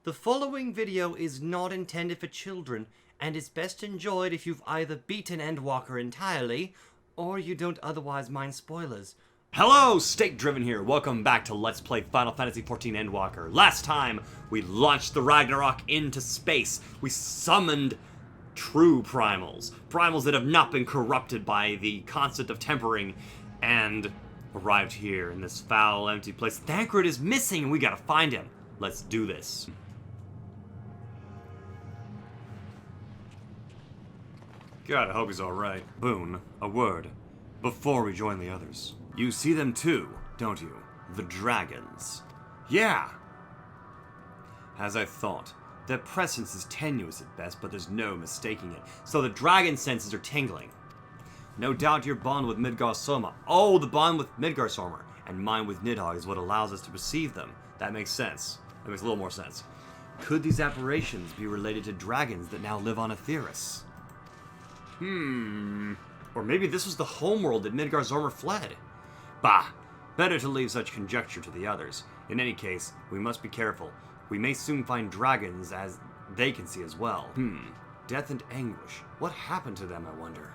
The following video is not intended for children and is best enjoyed if you've either beaten Endwalker entirely or you don't otherwise mind spoilers. Hello, Stake Driven here. Welcome back to Let's Play Final Fantasy XIV Endwalker. Last time, we launched the Ragnarok into space. We summoned true primals. Primals that have not been corrupted by the concept of tempering and arrived here in this foul, empty place. Thancred is missing and we gotta find him. Let's do this. God, I hope he's alright. Boone, a word. Before we join the others. You see them too, don't you? The dragons. Yeah! As I thought. Their presence is tenuous at best, but there's no mistaking it. So the dragon senses are tingling. No doubt your bond with Midgard-Soma. Oh, the bond with Midgard-Soma. And mine with Nidhogg is what allows us to perceive them. That makes sense. That makes a little more sense. Could these apparitions be related to dragons that now live on Aetheris? Or maybe this was the homeworld that Midgard-Soma fled. Bah! Better to leave such conjecture to the others. In any case, we must be careful. We may soon find dragons as they can see as well. Death and anguish. What happened to them, I wonder?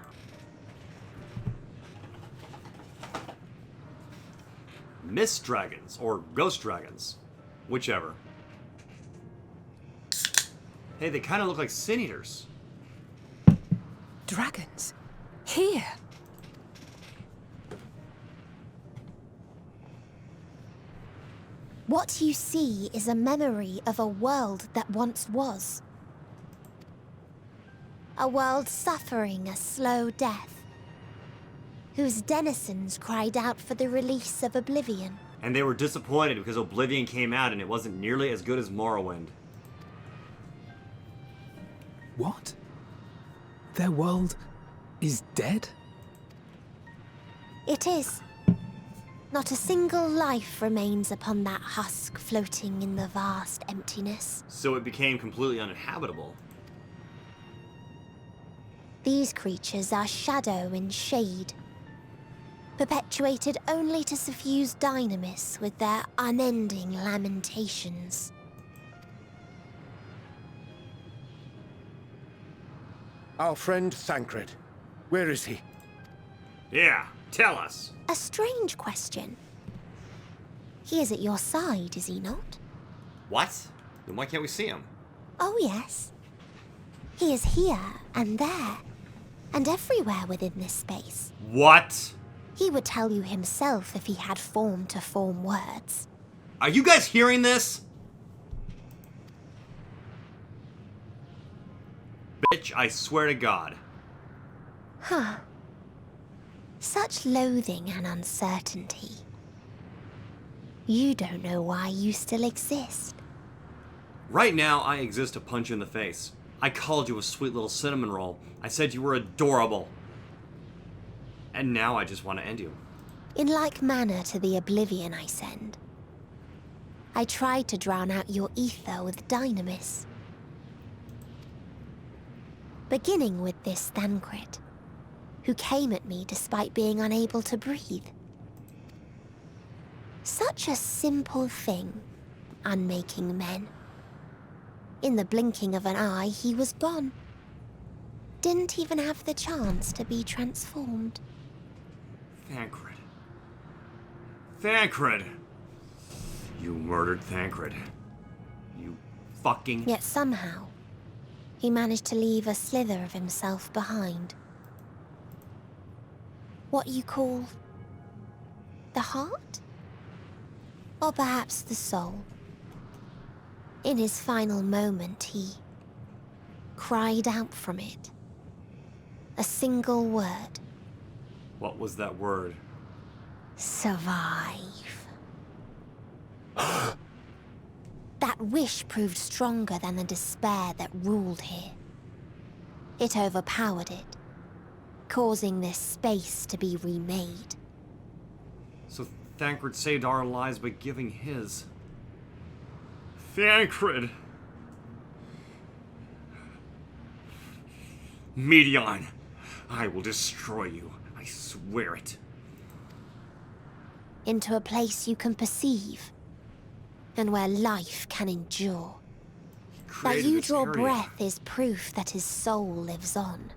Mist dragons, or ghost dragons. Whichever. Hey, they kind of look like sin eaters. Dragons? Here? What you see is a memory of a world that once was. A world suffering a slow death, whose denizens cried out for the release of oblivion. And they were disappointed because Oblivion came out and it wasn't nearly as good as Morrowind. What? Their world is dead? It is. Not a single life remains upon that husk floating in the vast emptiness. So it became completely uninhabitable. These creatures are shadow and shade, perpetuated only to suffuse dynamis with their unending lamentations. Our friend Thancred. Where is he? Yeah, tell us. A strange question. He is at your side, is he not? What? Then why can't we see him? Oh, yes. He is here and there, and everywhere within this space. What? He would tell you himself if he had form to form words. Are you guys hearing this? Bitch, I swear to God. Huh. Such loathing and uncertainty. You don't know why you still exist. Right now, I exist to punch you in the face. I called you a sweet little cinnamon roll. I said you were adorable. And now I just want to end you. In like manner to the oblivion I send. I tried to drown out your ether with dynamis. Beginning with this Thancred, who came at me despite being unable to breathe. Such a simple thing, unmaking men. In the blinking of an eye, he was gone. Didn't even have the chance to be transformed. Thancred. Thancred! You murdered Thancred. You fucking... Yet somehow, he managed to leave a slither of himself behind. What you call the heart? Or perhaps the soul. In his final moment, he cried out from it. A single word. What was that word? Survive. That wish proved stronger than the despair that ruled here. It overpowered it, causing this space to be remade. So Thancred saved our lives by giving his. Thancred! Medion, I will destroy you. I swear it. Into a place you can perceive, and where life can endure. created you this draw area. breath is proof that his soul lives on.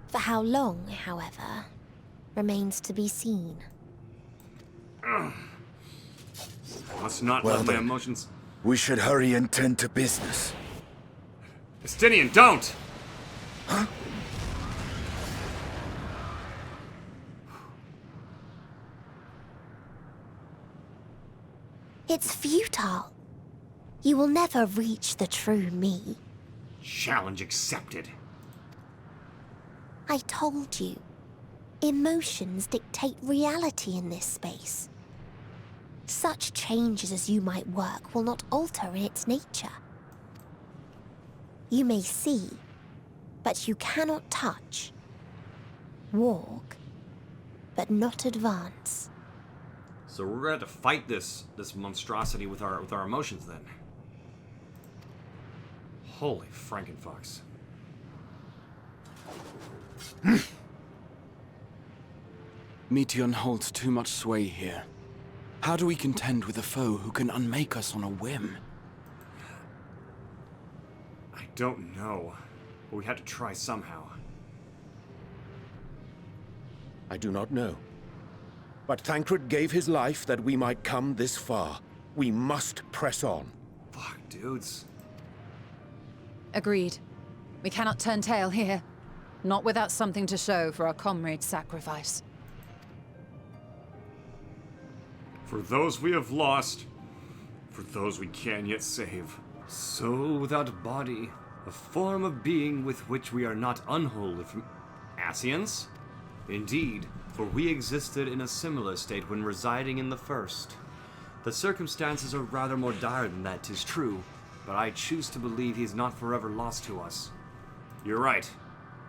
For how long, however, remains to be seen. I must not Well let my then. emotions... We should hurry and tend to business. Estinian, don't! Huh? It's futile. You will never reach the true me. Challenge accepted. I told you. Emotions dictate reality in this space. Such changes as you might work will not alter its nature. You may see, but you cannot touch. Walk, but not advance. So we're gonna have to fight this monstrosity with our emotions then. Holy Frankenfox. Meteon holds too much sway here. How do we contend with a foe who can unmake us on a whim? I don't know, but we had to try somehow. I do not know. But Thancred gave his life that we might come this far. We must press on. Fuck, dudes. Agreed. We cannot turn tail here. Not without something to show for our comrade's sacrifice. For those we have lost, for those we can yet save. Soul without body, a form of being with which we are not unholy from... Scions? Indeed, for we existed in a similar state when residing in the first. The circumstances are rather more dire than that, 'tis true, but I choose to believe he is not forever lost to us. You're right.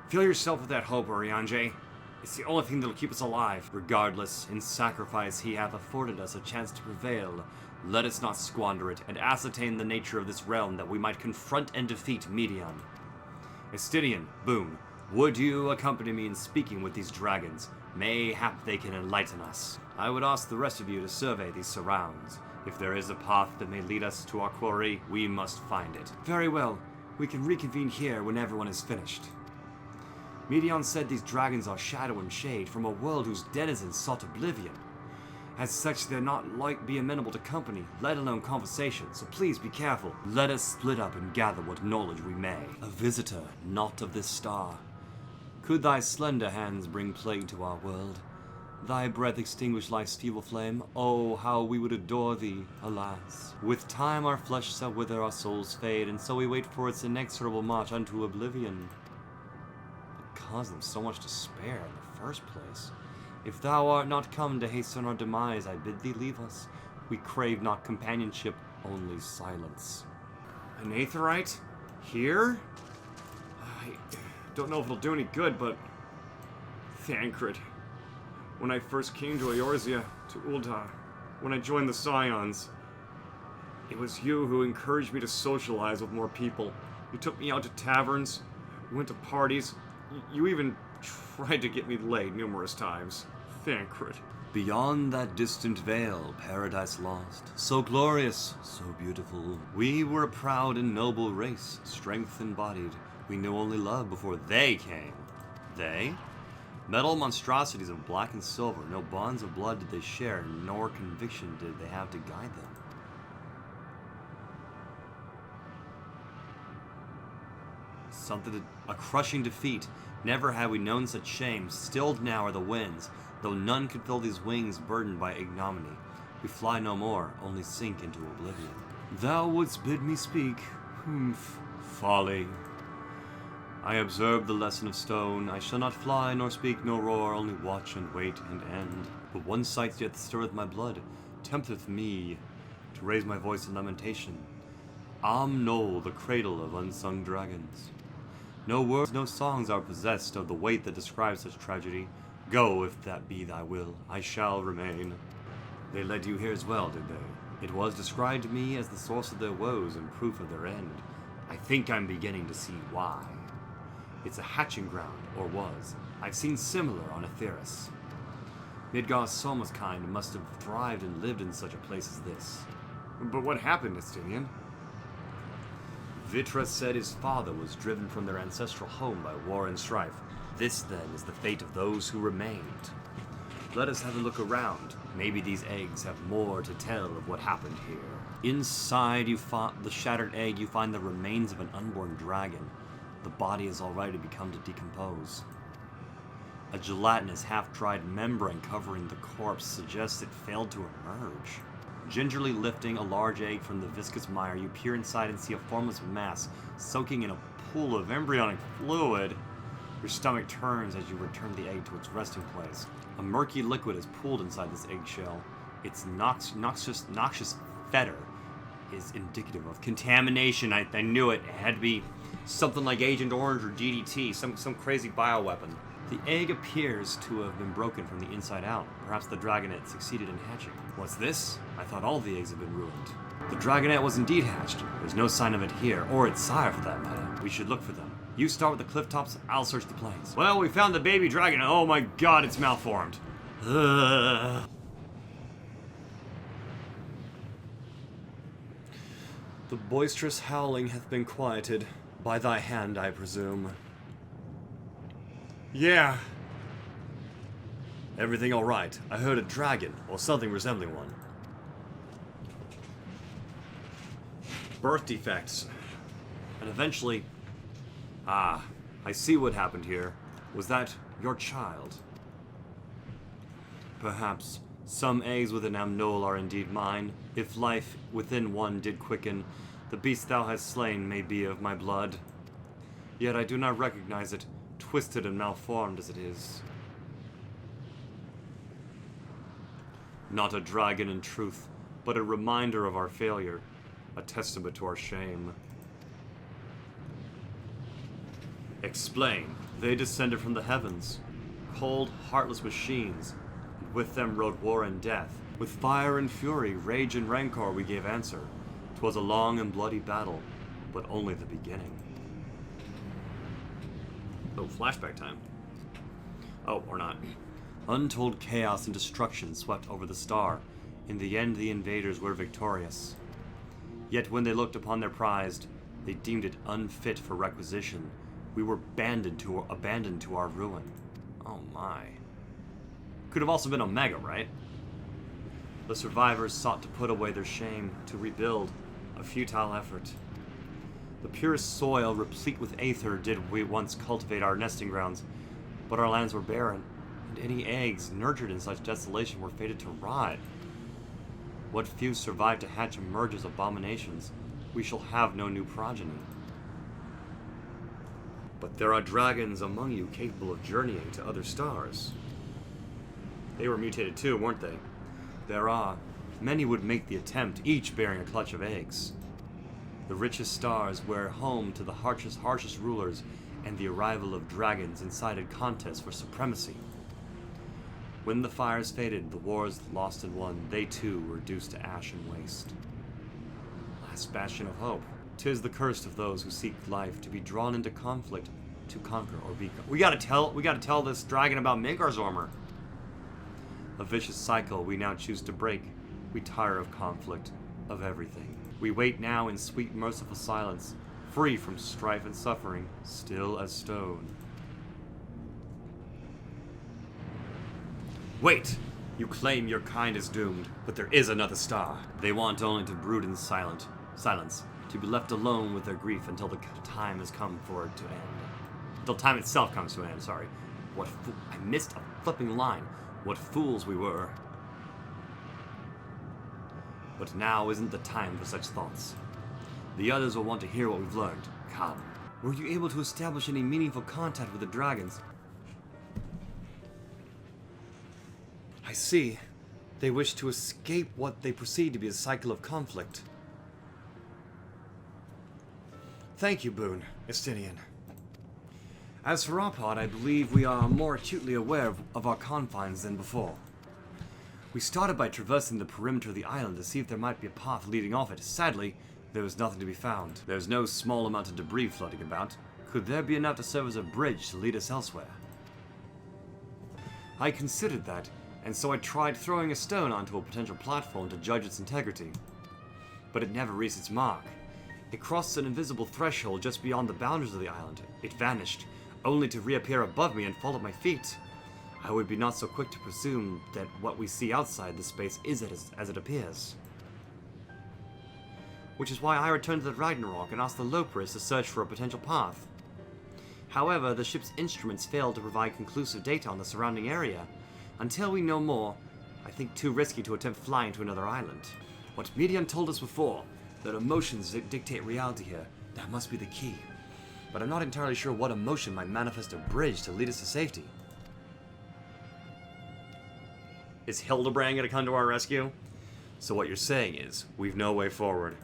Fill yourself with that hope, Oriange. It's the only thing that'll keep us alive. Regardless, in sacrifice he hath afforded us a chance to prevail. Let us not squander it, and ascertain the nature of this realm that we might confront and defeat Meteon. Estinian, Boone, would you accompany me in speaking with these dragons? Mayhap they can enlighten us. I would ask the rest of you to survey these surrounds. If there is a path that may lead us to our quarry, we must find it. Very well. We can reconvene here when everyone is finished. Meteon said these dragons are shadow and shade from a world whose denizens sought oblivion. As such, they're not like be amenable to company, let alone conversation, so please be careful. Let us split up and gather what knowledge we may. A visitor, not of this star. Could thy slender hands bring plague to our world? Thy breath extinguish life's feeble flame? Oh, how we would adore thee, alas. With time our flesh shall wither, our souls fade, and so we wait for its inexorable march unto oblivion. It caused them so much despair in the first place. If thou art not come to hasten our demise, I bid thee leave us. We crave not companionship, only silence. An Aetherite? Here? I don't know if it'll do any good, but... Thancred. When I first came to Eorzea, to Ulta, when I joined the Scions, it was you who encouraged me to socialize with more people. You took me out to taverns, we went to parties, you even tried to get me laid numerous times. Thancred. Beyond that distant veil, paradise lost, so glorious, so beautiful. We were a proud and noble race, strength embodied. We knew only love before they came. They? Metal monstrosities of black and silver, no bonds of blood did they share, nor conviction did they have to guide them. A crushing defeat. Never had we known such shame. Stilled now are the winds, though none could fill these wings burdened by ignominy. We fly no more, only sink into oblivion. Thou wouldst bid me speak. Folly. I observed the lesson of stone. I shall not fly, nor speak, nor roar, only watch and wait and end. But one sight yet stirreth my blood, tempteth me to raise my voice in lamentation. Am Knoll, the cradle of unsung dragons. No words, no songs are possessed of the weight that describes such tragedy. Go, if that be thy will, I shall remain. They led you here as well, did they? It was described to me as the source of their woes and proof of their end. I think I'm beginning to see why. It's a hatching ground, or was. I've seen similar on Aetheris. Midgar's Soma's kind must have thrived and lived in such a place as this. But what happened, Estinian? Vitra said his father was driven from their ancestral home by war and strife. This, then, is the fate of those who remained. Let us have a look around. Maybe these eggs have more to tell of what happened here. Inside the shattered egg, you find the remains of an unborn dragon. The body is already begun to decompose. A gelatinous, half-dried membrane covering the corpse suggests it failed to emerge. Gingerly lifting a large egg from the viscous mire, you peer inside and see a formless mass soaking in a pool of embryonic fluid. Your stomach turns as you return the egg to its resting place. A murky liquid is pooled inside this eggshell. Its noxious fetor is indicative of contamination. I knew it. It had to be something like Agent Orange or DDT, some crazy bioweapon. The egg appears to have been broken from the inside out. Perhaps the dragonet succeeded in hatching. What's this? I thought all the eggs had been ruined. The dragonet was indeed hatched. There's no sign of it here, or its sire for that matter. We should look for them. You start with the cliff tops, I'll search the plains. Well, we found the baby dragon. Oh my god, it's malformed. Ugh. The boisterous howling hath been quieted. By thy hand, I presume. Yeah. Everything alright. I heard a dragon, or something resembling one. Birth defects. And eventually... Ah, I see what happened here. Was that your child? Perhaps some eggs within Amnol are indeed mine. If life within one did quicken, the beast thou hast slain may be of my blood. Yet I do not recognize it, twisted and malformed as it is. Not a dragon in truth, but a reminder of our failure, a testament to our shame. Explain. They descended from the heavens, cold, heartless machines, and with them rode war and death. With fire and fury, rage and rancor we gave answer. 'Twas a long and bloody battle, but only the beginning. Oh, flashback time. Oh, or not. Untold chaos and destruction swept over the star. In the end, the invaders were victorious. Yet when they looked upon their prize, they deemed it unfit for requisition. We were abandoned to our ruin. Oh my. Could have also been Omega, right? The survivors sought to put away their shame, to rebuild, a futile effort. The purest soil, replete with aether, did we once cultivate our nesting grounds, but our lands were barren, and any eggs nurtured in such desolation were fated to rot. What few survived to hatch and merge as abominations, we shall have no new progeny. But there are dragons among you capable of journeying to other stars. They were mutated too, weren't they? There are. Many would make the attempt, each bearing a clutch of eggs. The richest stars were home to the harshest rulers, and the arrival of dragons incited contests for supremacy. When the fires faded, the wars lost and won, they too were reduced to ash and waste. Last bastion of hope. 'Tis the curse of those who seek life, to be drawn into conflict, to conquer or be... We gotta tell this dragon about Minkar's armor. A vicious cycle we now choose to break. We tire of conflict, of everything. We wait now in sweet, merciful silence, free from strife and suffering, still as stone. Wait! You claim your kind is doomed, but there is another star. They want only to brood in silence, to be left alone with their grief until the time has come for it to end. Until time itself comes to an end, sorry. I missed a flipping line. What fools we were. But now isn't the time for such thoughts. The others will want to hear what we've learned. Come. Were you able to establish any meaningful contact with the dragons? I see. They wish to escape what they perceive to be a cycle of conflict. Thank you, Boone, Estinian. As for our part, I believe we are more acutely aware of our confines than before. We started by traversing the perimeter of the island to see if there might be a path leading off it. Sadly, there was nothing to be found. There's no small amount of debris floating about. Could there be enough to serve as a bridge to lead us elsewhere? I considered that, and so I tried throwing a stone onto a potential platform to judge its integrity. But it never reached its mark. It crossed an invisible threshold just beyond the boundaries of the island. It vanished, only to reappear above me and fall at my feet. I would be not so quick to presume that what we see outside this space is as it appears. Which is why I returned to the Ragnarok and asked the Lopers to search for a potential path. However, the ship's instruments failed to provide conclusive data on the surrounding area. Until we know more, I think too risky to attempt flying to another island. What Medion told us before, that emotions dictate reality here, that must be the key. But I'm not entirely sure what emotion might manifest a bridge to lead us to safety. Is Hildebrand gonna come to our rescue? So what you're saying is, we've no way forward.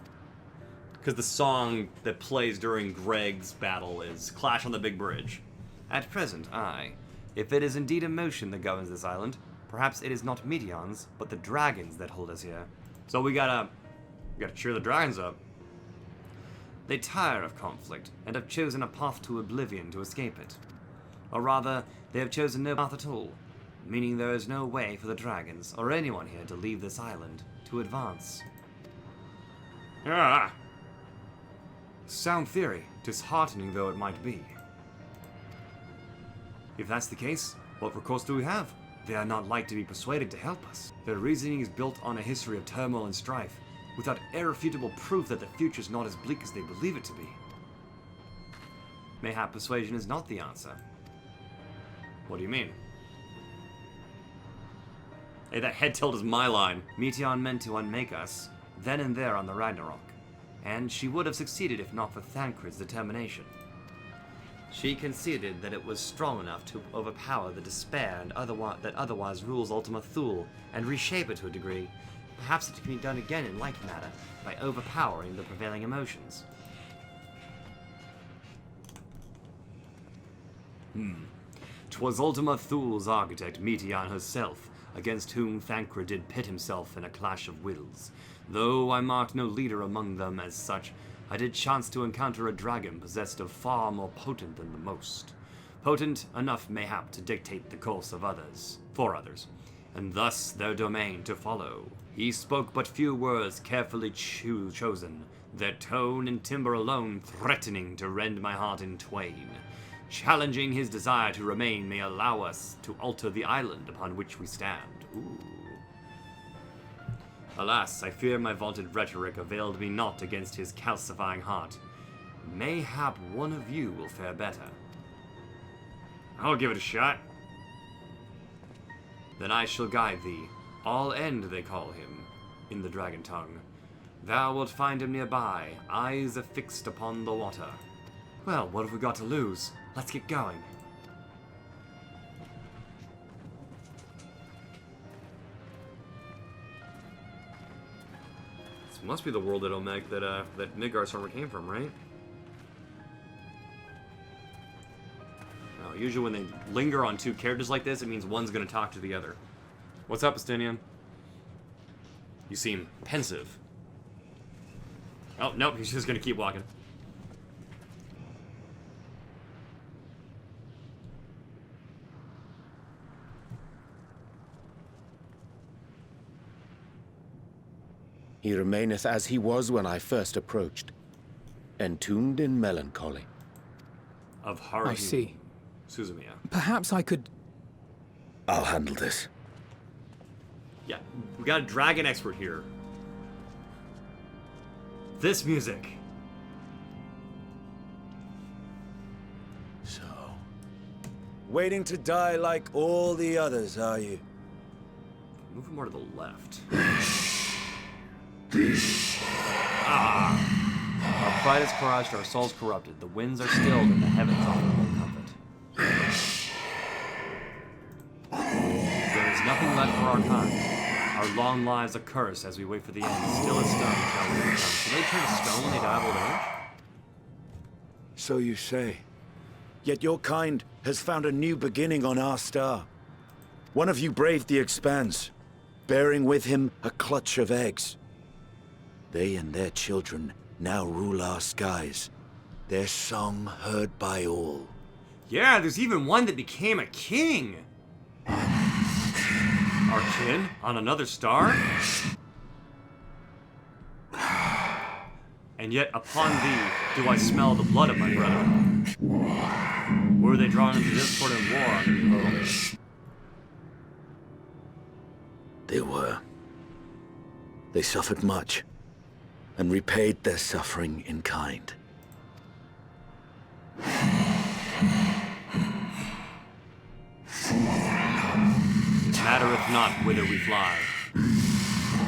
Because the song that plays during Greg's battle is Clash on the Big Bridge. At present, aye. If it is indeed emotion that governs this island, perhaps it is not Medions, but the dragons that hold us here. So we gotta cheer the dragons up. They tire of conflict, and have chosen a path to oblivion to escape it. Or rather, they have chosen no path at all, meaning there is no way for the dragons, or anyone here, to leave this island, to advance. Ah! Sound theory, disheartening though it might be. If that's the case, what recourse do we have? They are not like to be persuaded to help us. Their reasoning is built on a history of turmoil and strife, without irrefutable proof that the future is not as bleak as they believe it to be. Mayhap persuasion is not the answer. What do you mean? Hey, that head tilt is my line. Meteon meant to unmake us, then and there on the Ragnarok, and she would have succeeded if not for Thancred's determination. She conceded that it was strong enough to overpower the despair and that otherwise rules Ultima Thule, and reshape it to a degree. Perhaps it can be done again in like manner, by overpowering the prevailing emotions. 'Twas Ultima Thule's architect, Meteon herself, against whom Thancred did pit himself in a clash of wills. Though I marked no leader among them as such, I did chance to encounter a dragon possessed of far more potent than the most. Potent enough, mayhap, to dictate the course of others, for others, and thus their domain to follow. He spoke but few words carefully chosen, their tone and timbre alone threatening to rend my heart in twain. Challenging his desire to remain may allow us to alter the island upon which we stand. Ooh. Alas, I fear my vaunted rhetoric availed me not against his calcifying heart. Mayhap one of you will fare better. I'll give it a shot. Then I shall guide thee. All End they call him, in the dragon tongue. Thou wilt find him nearby, eyes affixed upon the water. Well, what have we got to lose? Let's get going. This must be the world that that Midgard's armor came from, right? Usually when they linger on two characters like this, it means one's going to talk to the other. What's up, Estinian? You seem pensive. Oh, nope, he's just going to keep walking. He remaineth as he was when I first approached, entombed in melancholy. Of Haru. I see. Suzumiya. Perhaps I could... I'll handle this. Yeah, we got a dragon expert here. This music. So, waiting to die like all the others, are you? Move more to the left. Our pride is crushed, our souls corrupted. The winds are stilled, and the heavens offer no comfort. There is nothing left for our kind. Our long lives a curse as we wait for the end. Still as stone shall we become. Can they turn to stone when they die of old age? So you say. Yet your kind has found a new beginning on our star. One of you braved the expanse, bearing with him a clutch of eggs. They and their children now rule our skies, their song heard by all. Yeah, there's even one that became a king. Our kin on another star? And yet upon thee do I smell the blood of my brethren. Were they drawn into discord and war under me, little? They were. They suffered much, and repaid their suffering in kind. It mattereth not whither we fly.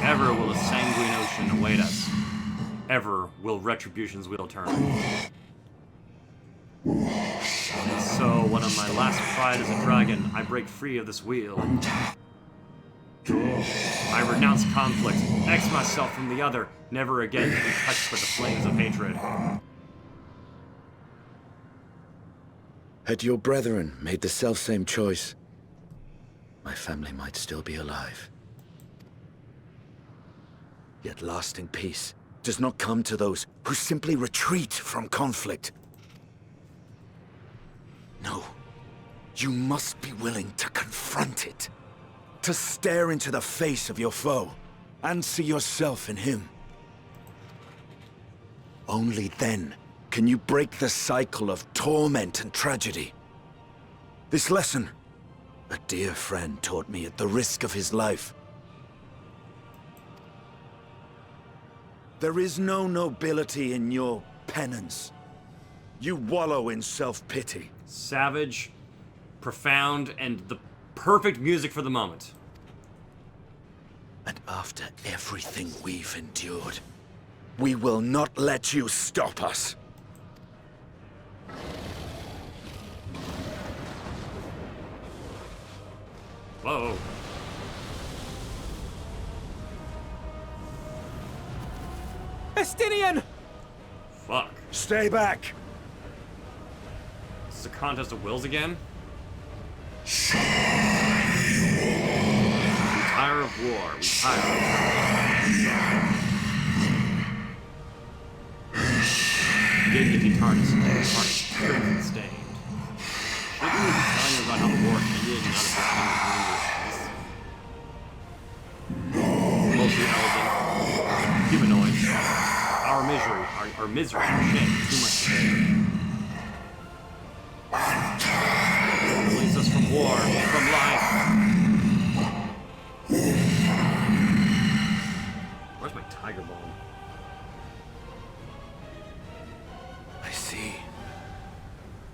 Ever will a sanguine ocean await us. Ever will retribution's wheel turn. So, when on my last pride as a dragon, I break free of this wheel. I renounce conflict, X myself from the other, never again to be touched with the flames of hatred. Had your brethren made the selfsame choice, my family might still be alive. Yet lasting peace does not come to those who simply retreat from conflict. No, you must be willing to confront it. To stare into the face of your foe, and see yourself in him. Only then can you break the cycle of torment and tragedy. This lesson, a dear friend taught me at the risk of his life. There is no nobility in your penance. You wallow in self-pity. Savage, profound, and the perfect music for the moment. And after everything we've endured, we will not let you stop us. Whoa. Estinian! Fuck. Stay back! This is a contest of wills again? We tire of war. We tire of dignity tarnished, strength stained. Shouldn't we be telling you about how the war ended and not mostly elegant, humanoids. Our misery, our misery, our shame, too much to bear. Release us from war, from life. Where's my tiger bone? I see.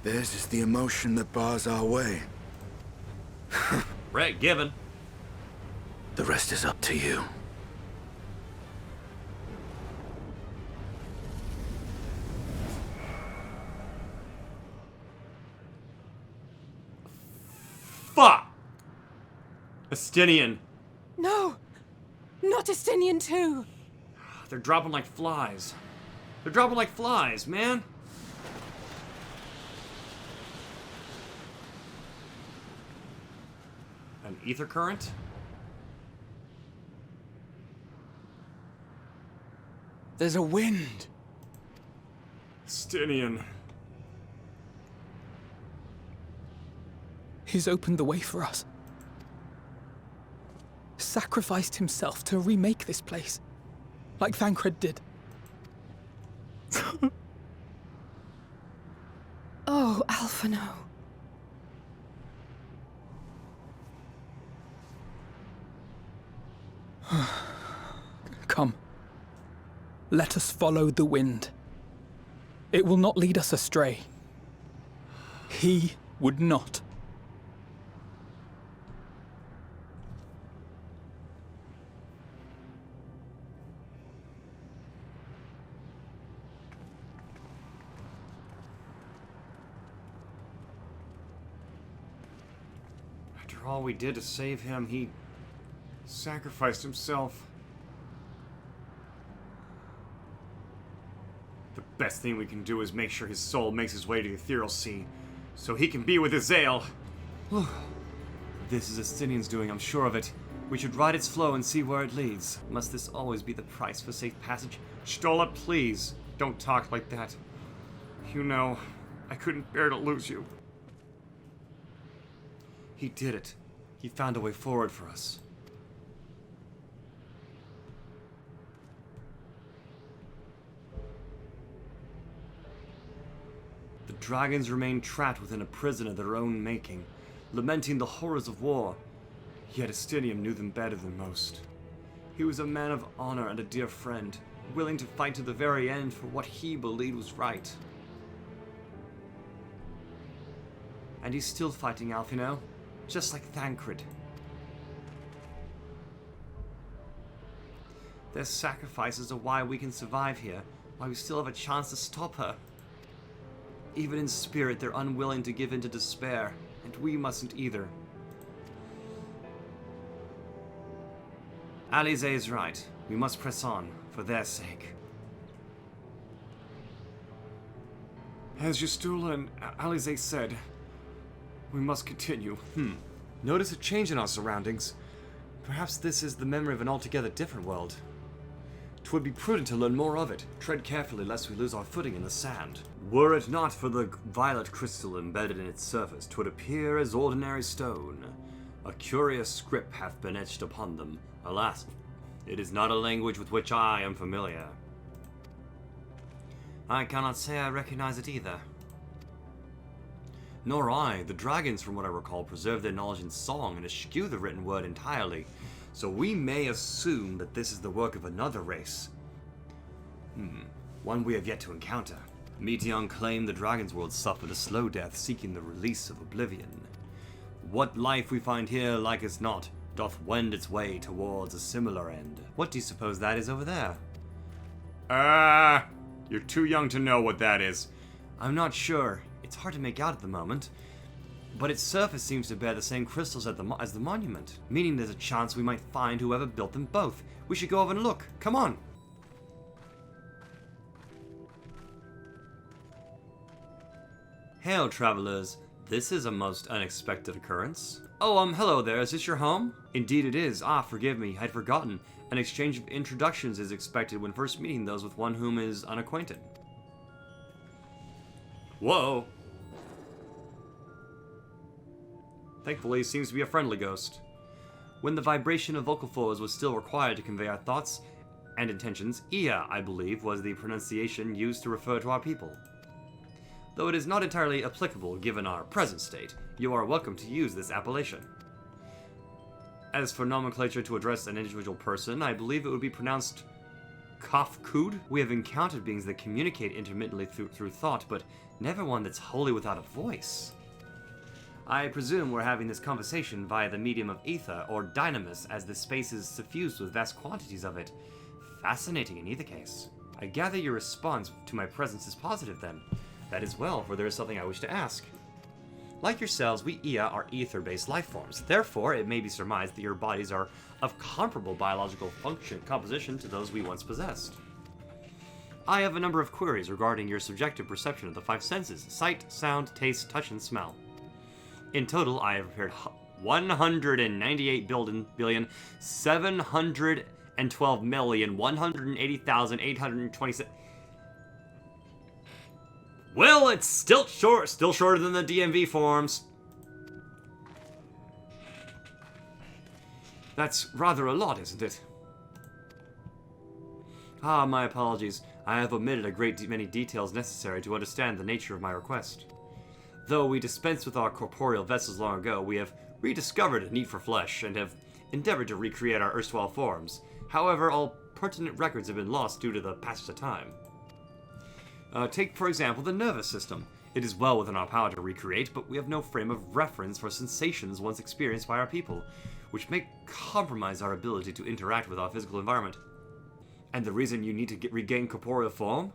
Theirs is the emotion that bars our way. Right, given. The rest is up to you. Fuck! Estinian. No! Not Estinian too! They're dropping like flies. They're dropping like flies, man. An ether current? There's a wind. Estinian. He's opened the way for us. Sacrificed himself to remake this place, like Thancred did. Oh, Alphino. Come. Let us follow the wind. It will not lead us astray. He would not. After all we did to save him, he sacrificed himself. The best thing we can do is make sure his soul makes his way to the ethereal sea, so he can be with Azael. This is Estinian's doing, I'm sure of it. We should ride its flow and see where it leads. Must this always be the price for safe passage? Stola, please, don't talk like that. You know, I couldn't bear to lose you. He did it. He found a way forward for us. The dragons remain trapped within a prison of their own making, lamenting the horrors of war. Yet Estinium knew them better than most. He was a man of honor and a dear friend, willing to fight to the very end for what he believed was right. And he's still fighting, Alfino, just like Thancred. Their sacrifices are why we can survive here, why we still have a chance to stop her. Even in spirit, they're unwilling to give in to despair, and we mustn't either. Alize is right. We must press on, for their sake. As Justula and Alize said, we must continue. Notice a change in our surroundings. Perhaps this is the memory of an altogether different world. 'Twould be prudent to learn more of it. Tread carefully lest we lose our footing in the sand. Were it not for the violet crystal embedded in its surface, 'twould appear as ordinary stone. A curious script hath been etched upon them. Alas, it is not a language with which I am familiar. I cannot say I recognize it either. Nor I. The dragons, from what I recall, preserve their knowledge in song and eschew the written word entirely. So we may assume that this is the work of another race. One we have yet to encounter. Meteon claimed the dragon's world suffered a slow death, seeking the release of oblivion. What life we find here, like as not, doth wend its way towards a similar end. What do you suppose that is over there? You're too young to know what that is. I'm not sure. It's hard to make out at the moment. But its surface seems to bear the same crystals as the monument, meaning there's a chance we might find whoever built them both. We should go over and look. Come on! Hail, travelers. This is a most unexpected occurrence. Oh, hello there. Is this your home? Indeed it is. Forgive me. I'd forgotten. An exchange of introductions is expected when first meeting those with one whom is unacquainted. Whoa! Thankfully, he seems to be a friendly ghost. When the vibration of vocal folds was still required to convey our thoughts and intentions, Ia, I believe, was the pronunciation used to refer to our people. Though it is not entirely applicable given our present state, you are welcome to use this appellation. As for nomenclature to address an individual person, I believe it would be pronounced Kafkud. We have encountered beings that communicate intermittently through thought, but never one that's wholly without a voice. I presume we're having this conversation via the medium of ether, or dynamis, as the space is suffused with vast quantities of it. Fascinating in either case. I gather your response to my presence is positive then. That is well, for there is something I wish to ask. Like yourselves, we Ia are ether-based life forms. Therefore, it may be surmised that your bodies are of comparable biological composition to those we once possessed. I have a number of queries regarding your subjective perception of the five senses: sight, sound, taste, touch, and smell. In total, I have prepared 198,712,180,827. Well, it's still shorter than the DMV forms. That's rather a lot, isn't it? My apologies. I have omitted a great many details necessary to understand the nature of my request. Though we dispensed with our corporeal vessels long ago, we have rediscovered a need for flesh and have endeavored to recreate our erstwhile forms. However, all pertinent records have been lost due to the passage of time. Take, for example, the nervous system. It is well within our power to recreate, but we have no frame of reference for sensations once experienced by our people, which may compromise our ability to interact with our physical environment. And the reason you need to regain corporeal form?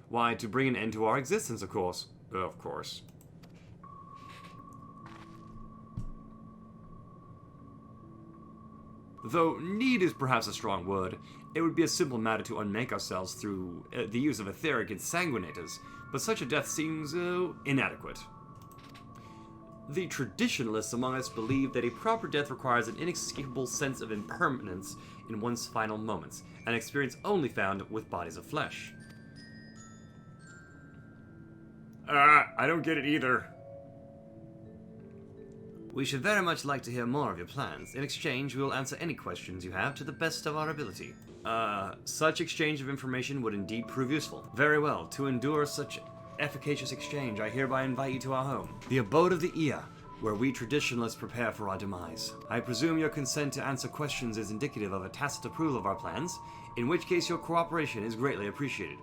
Why, to bring an end to our existence, of course. Of course. Though need is perhaps a strong word, it would be a simple matter to unmake ourselves through the use of etheric insanguinators, but such a death seems inadequate. The traditionalists among us believe that a proper death requires an inescapable sense of impermanence in one's final moments, an experience only found with bodies of flesh. I don't get it either. We should very much like to hear more of your plans. In exchange, we will answer any questions you have to the best of our ability. Such exchange of information would indeed prove useful. Very well. To endure such efficacious exchange, I hereby invite you to our home, the abode of the Ia, where we traditionalists prepare for our demise. I presume your consent to answer questions is indicative of a tacit approval of our plans, in which case your cooperation is greatly appreciated.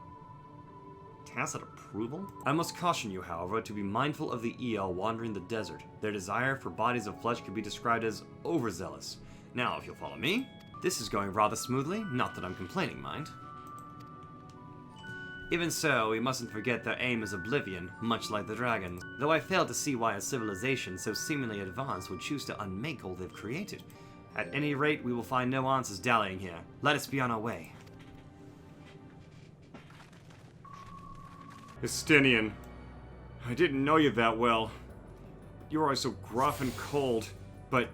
Tacit approval? I must caution you, however, to be mindful of the Ia wandering the desert. Their desire for bodies of flesh could be described as overzealous. Now, if you'll follow me, this is going rather smoothly, not that I'm complaining, mind. Even so, we mustn't forget their aim is oblivion, much like the dragons, though I fail to see why a civilization so seemingly advanced would choose to unmake all they've created. At any rate, we will find no answers dallying here. Let us be on our way. Estinian, I didn't know you that well. You were always so gruff and cold, but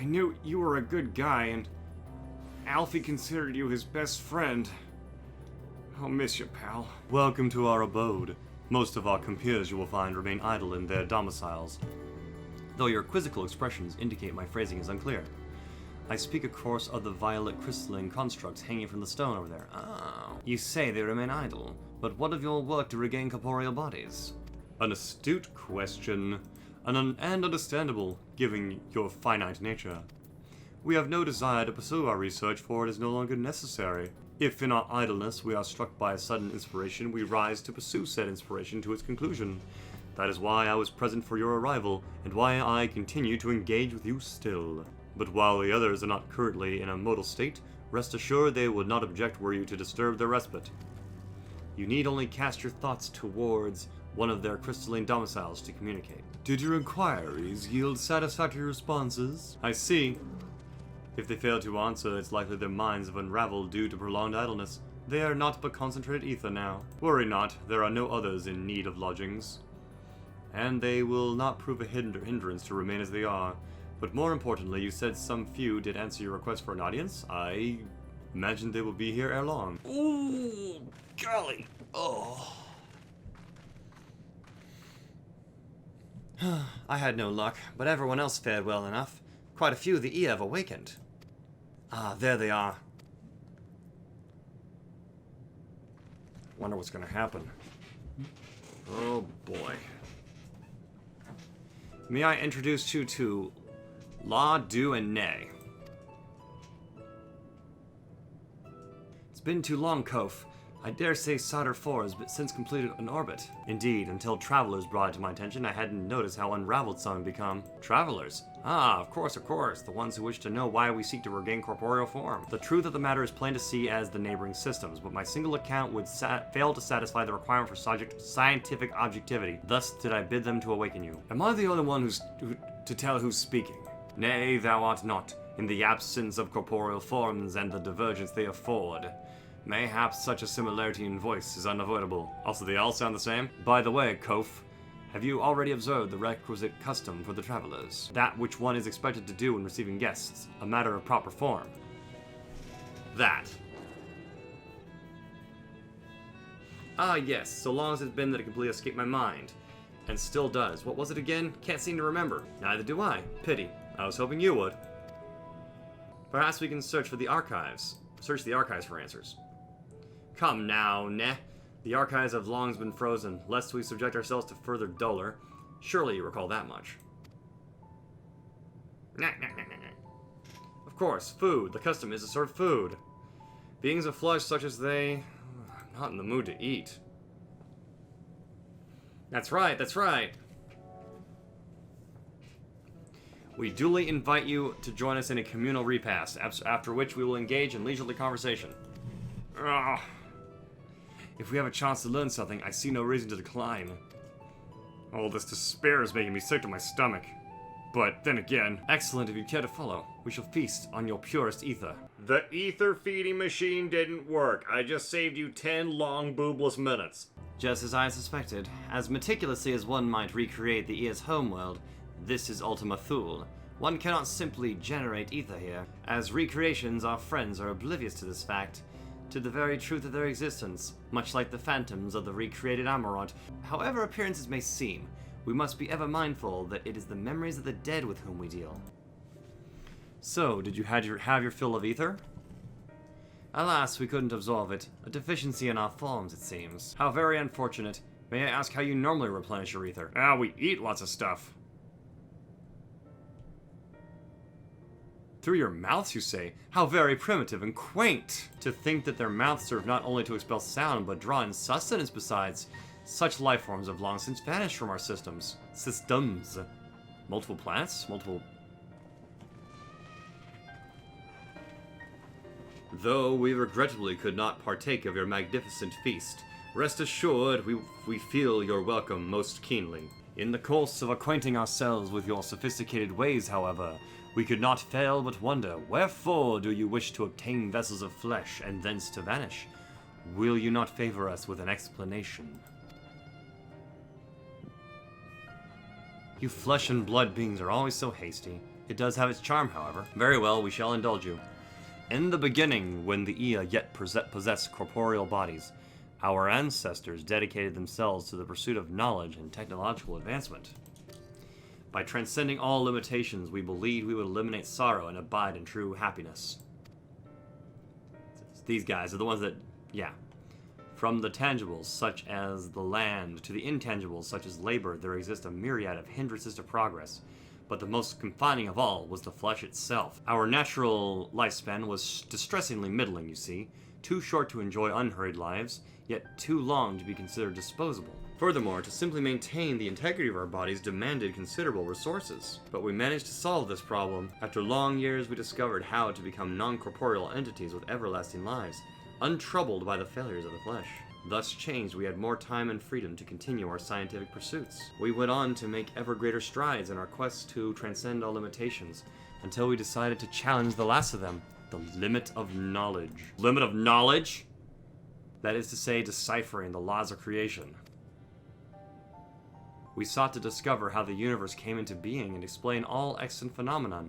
I knew you were a good guy, and Alfie considered you his best friend. I'll miss you, pal. Welcome to our abode. Most of our compeers you will find remain idle in their domiciles, though your quizzical expressions indicate my phrasing is unclear. I speak, of course, of the violet crystalline constructs hanging from the stone over there. Oh. You say they remain idle, but what of your work to regain corporeal bodies? An astute question, and understandable, given your finite nature. We have no desire to pursue our research, for it is no longer necessary. If in our idleness we are struck by a sudden inspiration, we rise to pursue said inspiration to its conclusion. That is why I was present for your arrival, and why I continue to engage with you still. But while the others are not currently in a modal state, rest assured they would not object were you to disturb their respite. You need only cast your thoughts towards one of their crystalline domiciles to communicate. Did your inquiries yield satisfactory responses? I see. If they fail to answer, it's likely their minds have unraveled due to prolonged idleness. They are not but concentrated ether now. Worry not, there are no others in need of lodgings. And they will not prove a hindrance to remain as they are. But more importantly, you said some few did answer your request for an audience. I imagine they will be here ere long. Ooh, golly. Oh. I had no luck, but everyone else fared well enough. Quite a few of the Ia have awakened. Ah, there they are. Wonder what's gonna happen. Oh boy. May I introduce you to La, Do, and Nay. It's been too long, Kof. I dare say Sadr 4 has since completed an orbit. Indeed, until travelers brought it to my attention, I hadn't noticed how unraveled some had become. Travelers? Ah, of course, the ones who wish to know why we seek to regain corporeal form. The truth of the matter is plain to see as the neighboring systems, but my single account would fail to satisfy the requirement for scientific objectivity. Thus did I bid them to awaken you. Am I the only one to tell who's speaking? Nay, thou art not, in the absence of corporeal forms and the divergence they afford. Mayhaps such a similarity in voice is unavoidable. Also, they all sound the same. By the way, Kof, have you already observed the requisite custom for the travelers? That which one is expected to do when receiving guests, a matter of proper form. That. Ah, yes, so long as it's been that it completely escaped my mind. And still does. What was it again? Can't seem to remember. Neither do I. Pity. I was hoping you would. Perhaps we can search the archives for answers. Come now, Neh. The archives have long been frozen, lest we subject ourselves to further dolor. Surely you recall that much. Of course, food. The custom is to serve food. Beings of flesh such as they... I'm not in the mood to eat. That's right. We duly invite you to join us in a communal repast, after which we will engage in leisurely conversation. Ugh. If we have a chance to learn something, I see no reason to decline. All this despair is making me sick to my stomach. But then again, excellent if you care to follow. We shall feast on your purest ether. The ether feeding machine didn't work. I just saved you 10 long boobless minutes. Just as I suspected. As meticulously as one might recreate the Ia's homeworld, this is Ultima Thule. One cannot simply generate ether here. As recreations, our friends are oblivious to this fact, to the very truth of their existence, much like the phantoms of the recreated Anyroad. However appearances may seem, we must be ever mindful that it is the memories of the dead with whom we deal. So, did you have your fill of ether? Alas, we couldn't absorb it. A deficiency in our forms, it seems. How very unfortunate. May I ask how you normally replenish your ether? Ah, we eat lots of stuff. Through your mouths, you say? How very primitive and quaint! To think that their mouths serve not only to expel sound, but draw in sustenance besides. Such life forms have long since vanished from our systems. Systems. Multiple planets? Multiple... Though we regrettably could not partake of your magnificent feast, rest assured we feel your welcome most keenly. In the course of acquainting ourselves with your sophisticated ways, however, we could not fail but wonder, wherefore do you wish to obtain vessels of flesh and thence to vanish? Will you not favor us with an explanation? You flesh and blood beings are always so hasty. It does have its charm, however. Very well, we shall indulge you. In the beginning, when the Ea yet possessed corporeal bodies, our ancestors dedicated themselves to the pursuit of knowledge and technological advancement. By transcending all limitations, we believed we would eliminate sorrow and abide in true happiness. These guys are the ones that, yeah. From the tangibles, such as the land, to the intangibles, such as labor, there exists a myriad of hindrances to progress. But the most confining of all was the flesh itself. Our natural lifespan was distressingly middling, you see. Too short to enjoy unhurried lives, yet too long to be considered disposable. Furthermore, to simply maintain the integrity of our bodies demanded considerable resources. But we managed to solve this problem. After long years, we discovered how to become non-corporeal entities with everlasting lives, untroubled by the failures of the flesh. Thus changed, we had more time and freedom to continue our scientific pursuits. We went on to make ever greater strides in our quest to transcend all limitations, until we decided to challenge the last of them, the limit of knowledge. Limit of knowledge? That is to say, deciphering the laws of creation. We sought to discover how the universe came into being and explain all extant phenomena,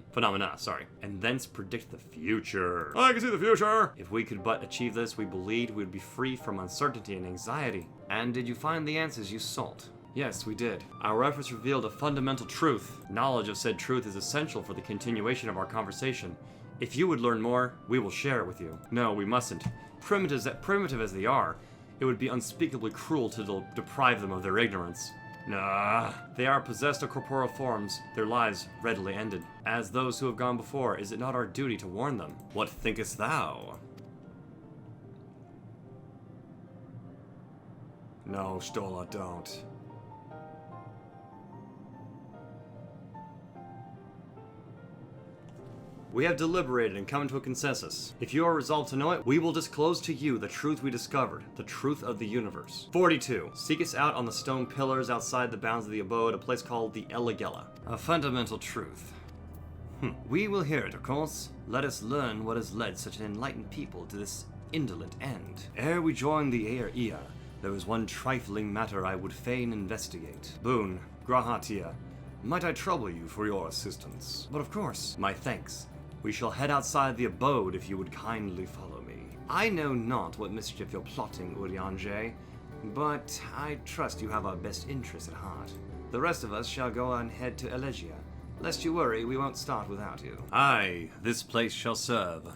and thence predict the future. I can see the future! If we could but achieve this, we believed we would be free from uncertainty and anxiety. And did you find the answers you sought? Yes, we did. Our efforts revealed a fundamental truth. Knowledge of said truth is essential for the continuation of our conversation. If you would learn more, we will share it with you. No, we mustn't. Primitive as they are, it would be unspeakably cruel to deprive them of their ignorance. Nah, they are possessed of corporeal forms, their lives readily ended. As those who have gone before, is it not our duty to warn them? What thinkest thou? No, Stola, don't. We have deliberated and come to a consensus. If you are resolved to know it, we will disclose to you the truth we discovered, the truth of the universe. 42. Seek us out on the stone pillars outside the bounds of the abode, a place called the Eligella. A fundamental truth. We will hear it, of course. Let us learn what has led such an enlightened people to this indolent end. Ere we join the Ea, there is one trifling matter I would fain investigate. Boon, Grahatia, might I trouble you for your assistance? But of course, my thanks. We shall head outside the abode if you would kindly follow me. I know not what mischief you're plotting, Urianger, but I trust you have our best interests at heart. The rest of us shall go and head to Elegia. Lest you worry, we won't start without you. Aye, this place shall serve.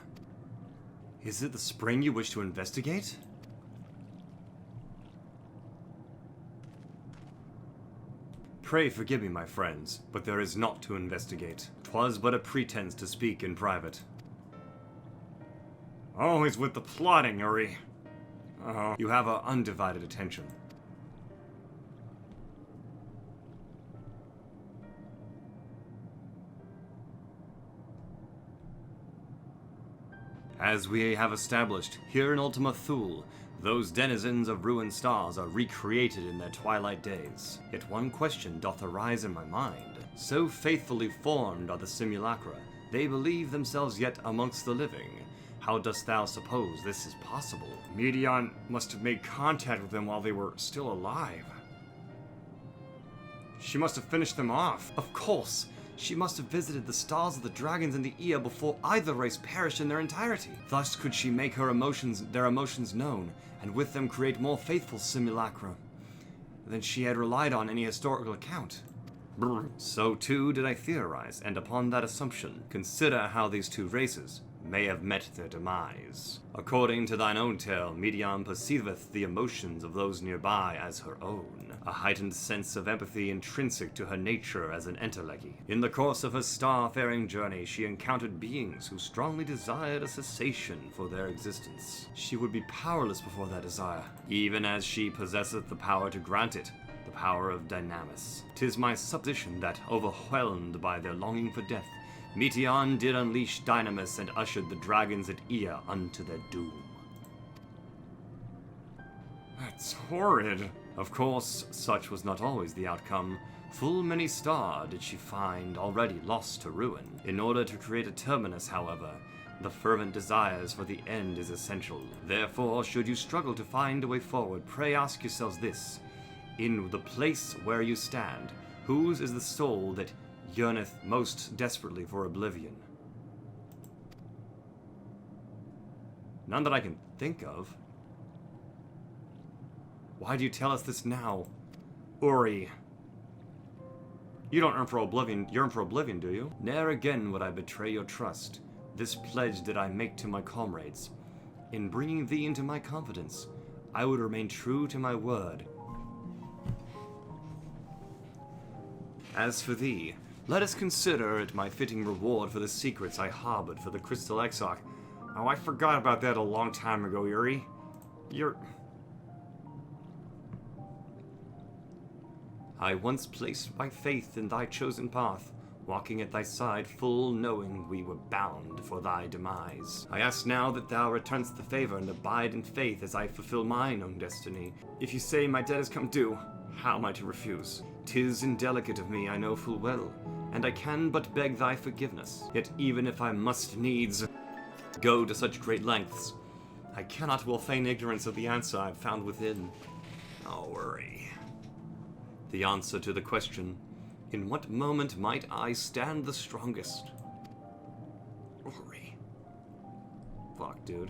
Is it the spring you wish to investigate? Pray forgive me, my friends, but there is naught to investigate. 'Twas but a pretense to speak in private. Always with the plotting, Uri. You have our undivided attention. As we have established, here in Ultima Thule, those denizens of ruined stars are recreated in their twilight days. Yet one question doth arise in my mind. So faithfully formed are the simulacra, they believe themselves yet amongst the living. How dost thou suppose this is possible? Medion must have made contact with them while they were still alive. She must have finished them off. Of course! She must have visited the stalls of the dragons and the Ea before either race perished in their entirety. Thus could she make their emotions known, and with them create more faithful simulacra than she had relied on any historical account. So too did I theorize, and upon that assumption, consider how these two races, may have met their demise. According to thine own tale, Medion perceiveth the emotions of those nearby as her own, a heightened sense of empathy intrinsic to her nature as an entelegi. In the course of her star-faring journey, she encountered beings who strongly desired a cessation for their existence. She would be powerless before that desire, even as she possesseth the power to grant it, the power of Dynamis. 'Tis my supposition that, overwhelmed by their longing for death, Meteion did unleash Dynamis and ushered the dragons at Ea unto their doom. That's horrid. Of course, such was not always the outcome. Full many star did she find already lost to ruin. In order to create a terminus, however, the fervent desires for the end is essential. Therefore, should you struggle to find a way forward, pray ask yourselves this. In the place where you stand, whose is the soul that yearneth most desperately for oblivion? None that I can think of. Why do you tell us this now, Uri? You don't yearn for oblivion, do you? Ne'er again would I betray your trust. This pledge did I make to my comrades. In bringing thee into my confidence, I would remain true to my word. As for thee, let us consider it my fitting reward for the secrets I harbored for the Crystal Exarch. Oh, I forgot about that a long time ago, Uri. I once placed my faith in thy chosen path, walking at thy side, full knowing we were bound for thy demise. I ask now that thou returnst the favor and abide in faith as I fulfill mine own destiny. If you say my debt has come due, how am I to refuse? 'Tis indelicate of me, I know full well, and I can but beg thy forgiveness. Yet even if I must needs go to such great lengths, I cannot well feign ignorance of the answer I've found within. Oh, worry. The answer to the question, in what moment might I stand the strongest? Worry. Fuck, dude.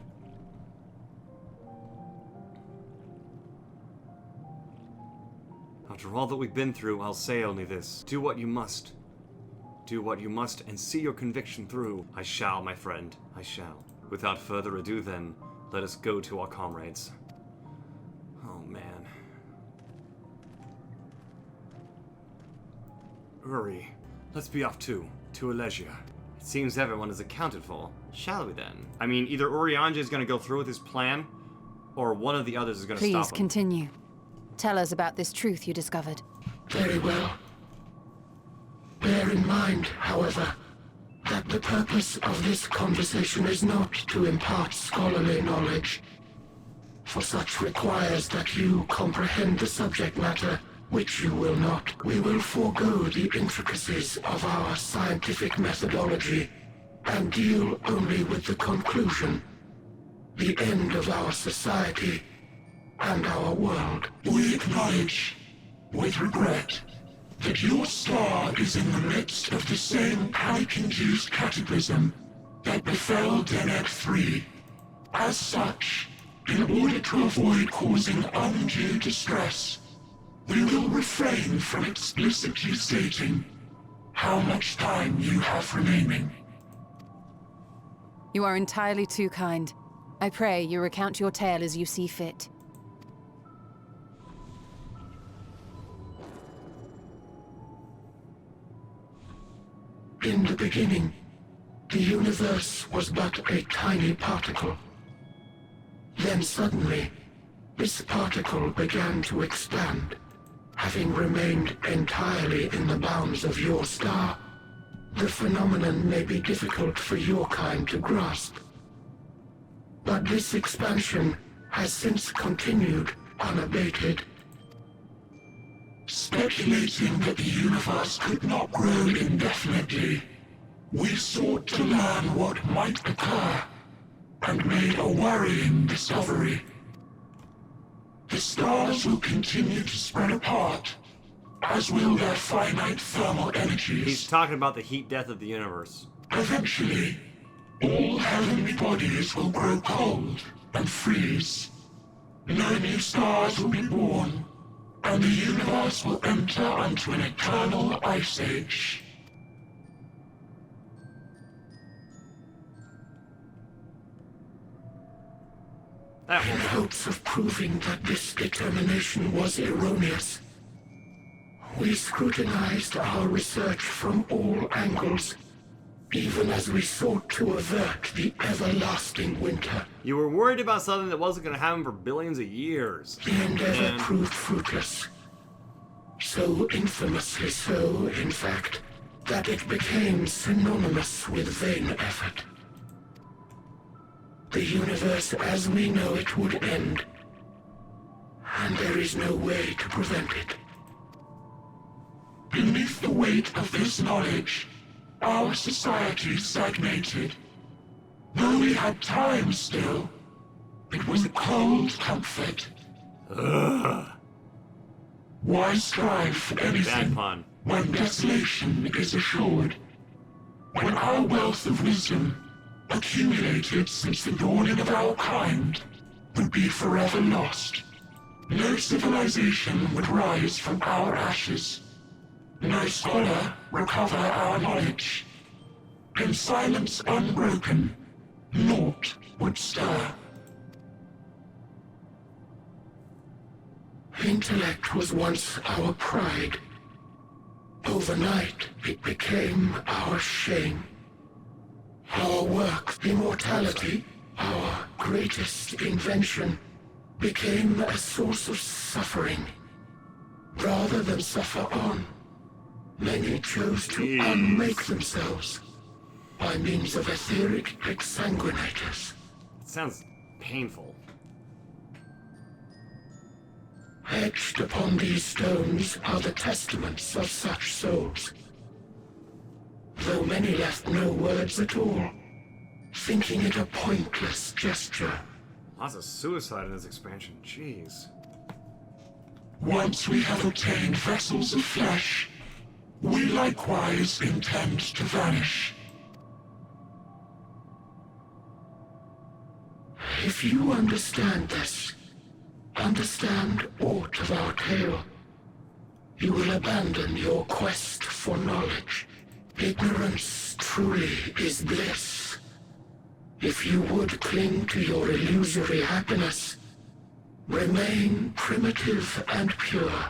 After all that we've been through, I'll say only this. Do what you must. Do what you must and see your conviction through. I shall, my friend. I shall. Without further ado, then, let us go to our comrades. Oh, man. Uri, let's be off too. To Alesia. It seems everyone is accounted for. Shall we then? I mean, either Urianger is going to go through with his plan, or one of the others is going to stop him. Please continue. Tell us about this truth you discovered. Very well. Bear in mind, however, that the purpose of this conversation is not to impart scholarly knowledge, for such requires that you comprehend the subject matter, which you will not. We will forego the intricacies of our scientific methodology and deal only with the conclusion, the end of our society and our world. We acknowledge, with regret, that your star is in the midst of the same panic-induced cataclysm that befell Deneb 3. As such, in order to avoid causing undue distress, we will refrain from explicitly stating how much time you have remaining. You are entirely too kind. I pray you recount your tale as you see fit. In the beginning, the universe was but a tiny particle. Then suddenly, this particle began to expand. Having remained entirely in the bounds of your star, the phenomenon may be difficult for your kind to grasp. But this expansion has since continued unabated. Speculating that the universe could not grow indefinitely, we sought to learn what might occur, and made a worrying discovery. The stars will continue to spread apart, as will their finite thermal energies. He's talking about the heat death of the universe. Eventually, all heavenly bodies will grow cold and freeze. No new stars will be born, and the universe will enter onto an eternal ice age. That in will hopes of proving that this determination was erroneous. We scrutinized our research from all angles, even as we sought to avert the everlasting winter. You were worried about something that wasn't going to happen for billions of years. The endeavor And proved fruitless. So infamously so, in fact, that it became synonymous with vain effort. The universe as we know it would end, and there is no way to prevent it. Beneath the weight of this knowledge, our society stagnated. Though we had time still, it was a cold comfort. Why strive for bad anything pun. when desolation is assured? When our wealth of wisdom, accumulated since the dawning of our kind, would be forever lost. No civilization would rise from our ashes. No scholar recover our knowledge. In silence unbroken, naught would stir. Intellect was once our pride. Overnight, it became our shame. Our work, immortality, our greatest invention, became a source of suffering. Rather than suffer on, many chose to unmake themselves by means of etheric exsanguinators. It sounds painful. Etched upon these stones are the testaments of such souls. Though many left no words at all, thinking it a pointless gesture. Lots of suicide in this expansion. Jeez. Once we have obtained vessels of flesh, we likewise intend to vanish. If you understand this, understand aught of our tale, you will abandon your quest for knowledge. Ignorance truly is bliss. If you would cling to your illusory happiness, remain primitive and pure.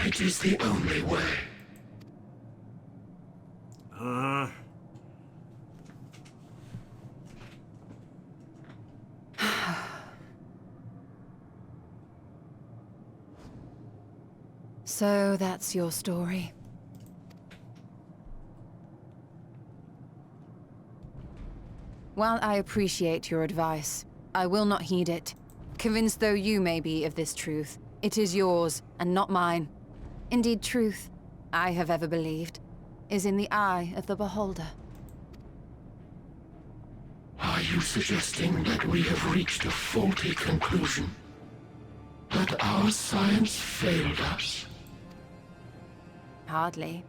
It is the only way. So that's your story. While I appreciate your advice, I will not heed it. Convinced though you may be of this truth, it is yours and not mine. Indeed, truth, I have ever believed, is in the eye of the beholder. Are you suggesting that we have reached a faulty conclusion? That our science failed us? Hardly.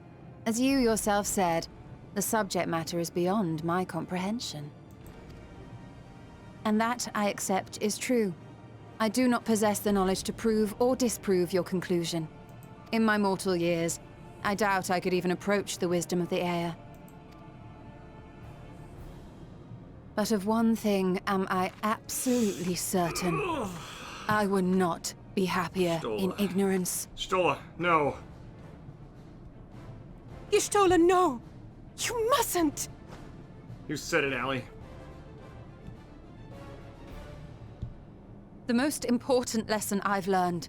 As you yourself said, the subject matter is beyond my comprehension. And that, I accept, is true. I do not possess the knowledge to prove or disprove your conclusion. In my mortal years, I doubt I could even approach the wisdom of the Air. But of one thing am I absolutely certain. I would not be happier in ignorance. Stola, no. Y'shtola, no! You mustn't! You said it, Allie. The most important lesson I've learned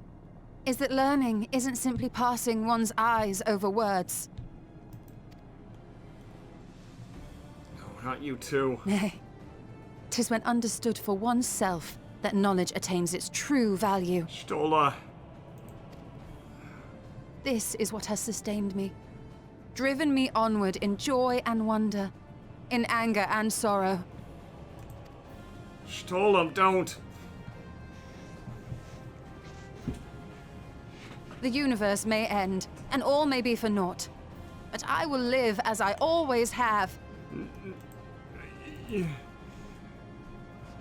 is that learning isn't simply passing one's eyes over words. No, not you too. Nay, 'tis when understood for oneself that knowledge attains its true value. Stola. This is what has sustained me, driven me onward in joy and wonder, in anger and sorrow. Stola, don't. The universe may end, and all may be for naught. But I will live as I always have.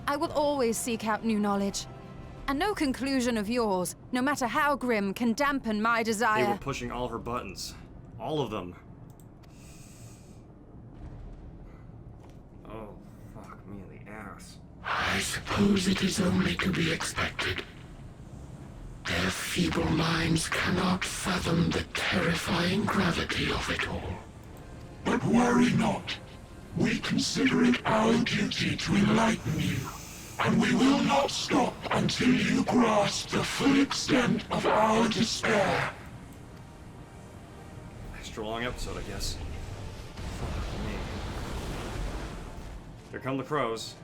I will always seek out new knowledge. And no conclusion of yours, no matter how grim, can dampen my They desire. were pushing all of her buttons. All of them. Oh, fuck me in the ass. I suppose it is only to be expected. Their feeble minds cannot fathom the terrifying gravity of it all. But worry not. We consider it our duty to enlighten you, and we will not stop until you grasp the full extent of our despair. Extra long episode, I guess. Fuck me. Here come the crows.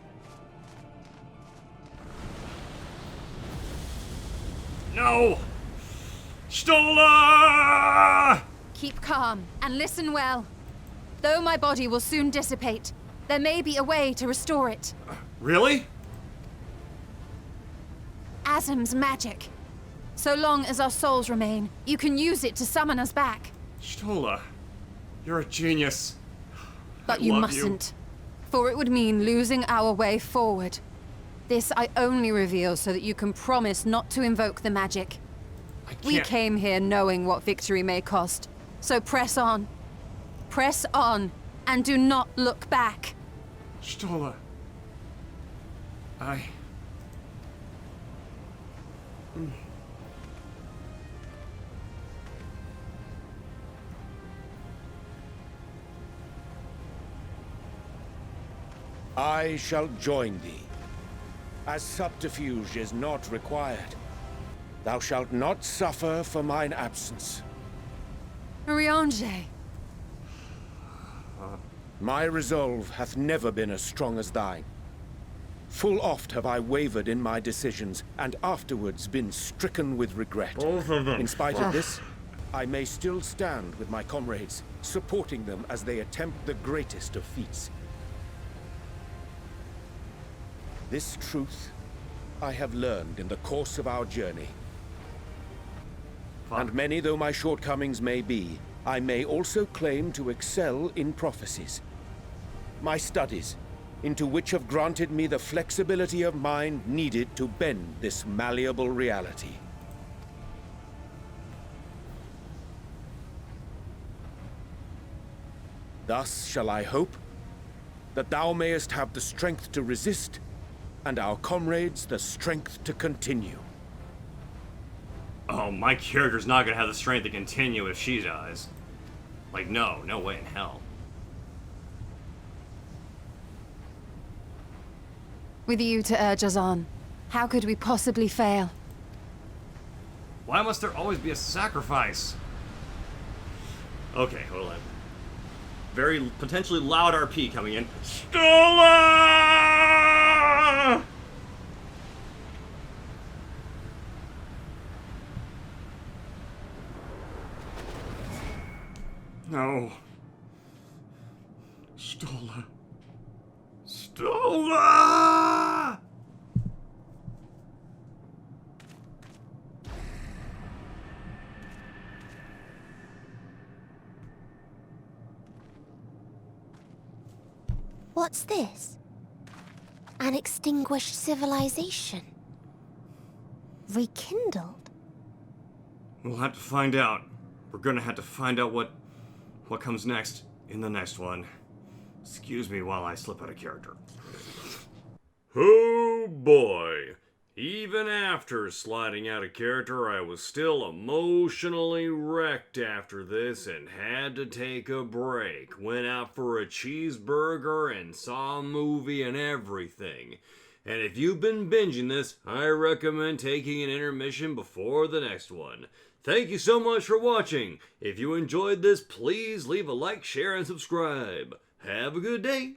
No! Stola! Keep calm and listen well. Though my body will soon dissipate, there may be a way to restore it. Really? Azim's magic. So long as our souls remain, you can use it to summon us back. Stola, you're a genius. But I you love mustn't, for it would mean losing our way forward. This I only reveal so that you can promise not to invoke the magic. We came here knowing what victory may cost, so press on. Press on, and do not look back. Stola. I shall join thee, as subterfuge is not required. Thou shalt not suffer for mine absence. Riange. My resolve hath never been as strong as thine. Full oft have I wavered in my decisions, and afterwards been stricken with regret. Both of them. In spite of this, I may still stand with my comrades, supporting them as they attempt the greatest of feats. This truth I have learned in the course of our journey. And many though my shortcomings may be, I may also claim to excel in prophecies. My studies, into which have granted me the flexibility of mind needed to bend this malleable reality. Thus shall I hope that thou mayest have the strength to resist, and our comrades the strength to continue. Oh, my character's not gonna have the strength to continue if she dies. Like, no way in hell. With you to urge us on, how could we possibly fail? Why must there always be a sacrifice? Okay, hold on. Very potentially loud RP coming in. Stola! No. Stola. Stola! What's this? An extinguished civilization. Rekindled? We'll have to find out. We're gonna have to find out what comes next in the next one. Excuse me while I slip out of character. Oh boy. Even after sliding out of character, I was still emotionally wrecked after this and had to take a break. Went out for a cheeseburger and saw a movie and everything. And if you've been binging this, I recommend taking an intermission before the next one. Thank you so much for watching. If you enjoyed this, please leave a like, share, and subscribe. Have a good day.